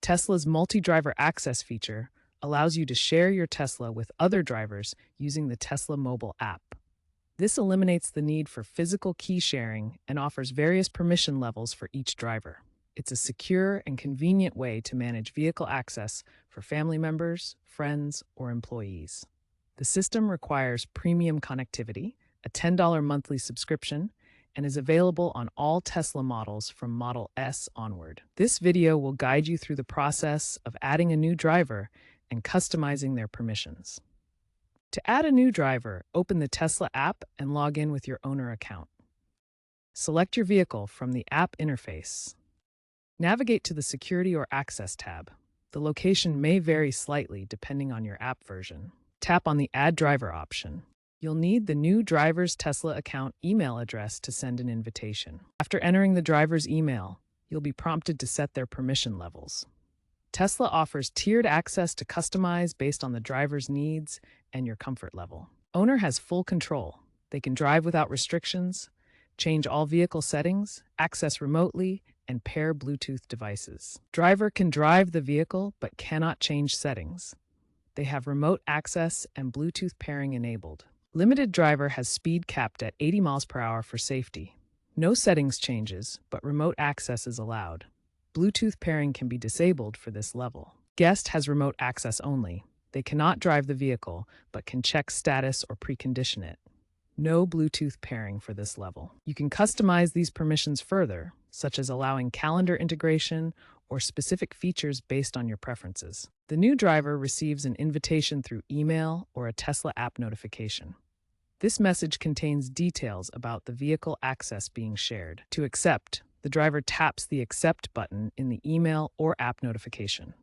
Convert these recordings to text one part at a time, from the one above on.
Tesla's multi-driver access feature allows you to share your Tesla with other drivers using the Tesla mobile app. This eliminates the need for physical key sharing and offers various permission levels for each driver. It's a secure and convenient way to manage vehicle access for family members, friends, or employees. The system requires premium connectivity, a $10 monthly subscription, and is available on all Tesla models from Model S onward. This video will guide you through the process of adding a new driver and customizing their permissions. To add a new driver, open the Tesla app and log in with your owner account. Select your vehicle from the app interface. Navigate to the Security or Access tab. The location may vary slightly depending on your app version. Tap on the Add Driver option. You'll need the new driver's Tesla account email address to send an invitation. After entering the driver's email, you'll be prompted to set their permission levels. Tesla offers tiered access to customize based on the driver's needs and your comfort level. Owner has full control. They can drive without restrictions, change all vehicle settings, access remotely, and pair Bluetooth devices. Driver can drive the vehicle but cannot change settings. They have remote access and Bluetooth pairing enabled. Limited driver has speed capped at 80 miles per hour for safety. No settings changes, but remote access is allowed. Bluetooth pairing can be disabled for this level. Guest has remote access only. They cannot drive the vehicle, but can check status or precondition it. No Bluetooth pairing for this level. You can customize these permissions further, such as allowing calendar integration or specific features based on your preferences. The new driver receives an invitation through email or a Tesla app notification. This message contains details about the vehicle access being shared. To accept, the driver taps the Accept button in the email or app notification.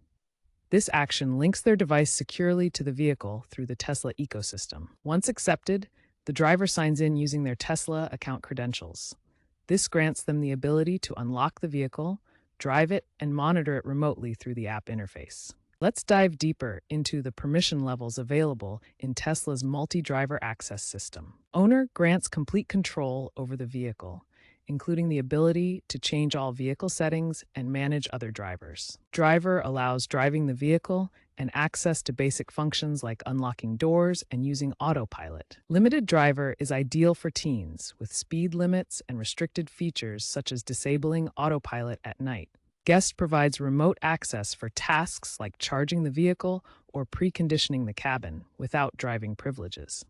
This action links their device securely to the vehicle through the Tesla ecosystem. Once accepted, the driver signs in using their Tesla account credentials. This grants them the ability to unlock the vehicle, drive it, and monitor it remotely through the app interface. Let's dive deeper into the permission levels available in Tesla's multi-driver access system. Owner grants complete control over the vehicle, including the ability to change all vehicle settings and manage other drivers. Driver allows driving the vehicle and access to basic functions like unlocking doors and using autopilot. Limited driver is ideal for teens, with speed limits and restricted features such as disabling autopilot at night. Guest provides remote access for tasks like charging the vehicle or preconditioning the cabin without driving privileges.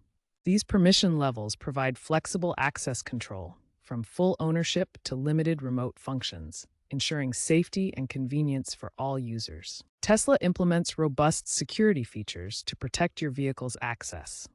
These permission levels provide flexible access control, from full ownership to limited remote functions, ensuring safety and convenience for all users. Tesla implements robust security features to protect your vehicle's access.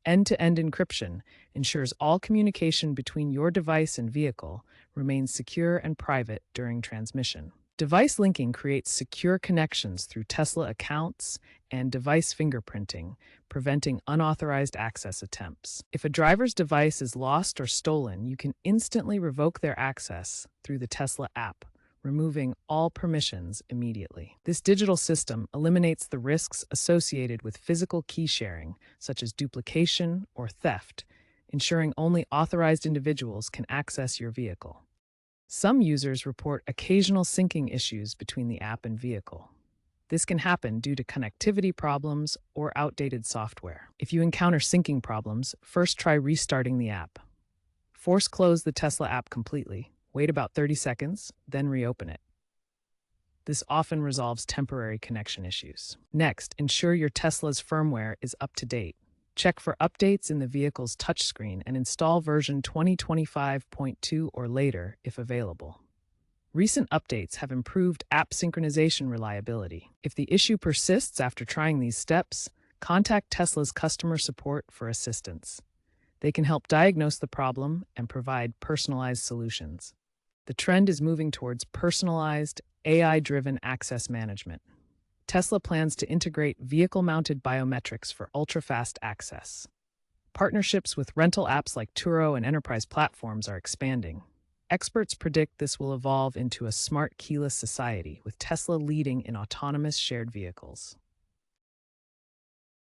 End-to-end encryption ensures all communication between your device and vehicle remains secure and private during transmission. Device linking creates secure connections through Tesla accounts and device fingerprinting, preventing unauthorized access attempts. If a driver's device is lost or stolen, you can instantly revoke their access through the Tesla app, removing all permissions immediately. This digital system eliminates the risks associated with physical key sharing, such as duplication or theft, ensuring only authorized individuals can access your vehicle. Some users report occasional syncing issues between the app and vehicle. This can happen due to connectivity problems or outdated software. If you encounter syncing problems, first try restarting the app. Force close the Tesla app completely. Wait about 30 seconds, then reopen it. This often resolves temporary connection issues. Next, ensure your Tesla's firmware is up to date. Check for updates in the vehicle's touchscreen and install version 2025.2 or later if available. Recent updates have improved app synchronization reliability. If the issue persists after trying these steps, contact Tesla's customer support for assistance. They can help diagnose the problem and provide personalized solutions. The trend is moving towards personalized, AI-driven access management. Tesla plans to integrate vehicle-mounted biometrics for ultra-fast access. Partnerships with rental apps like Turo and enterprise platforms are expanding. Experts predict this will evolve into a smart keyless society, with Tesla leading in autonomous shared vehicles.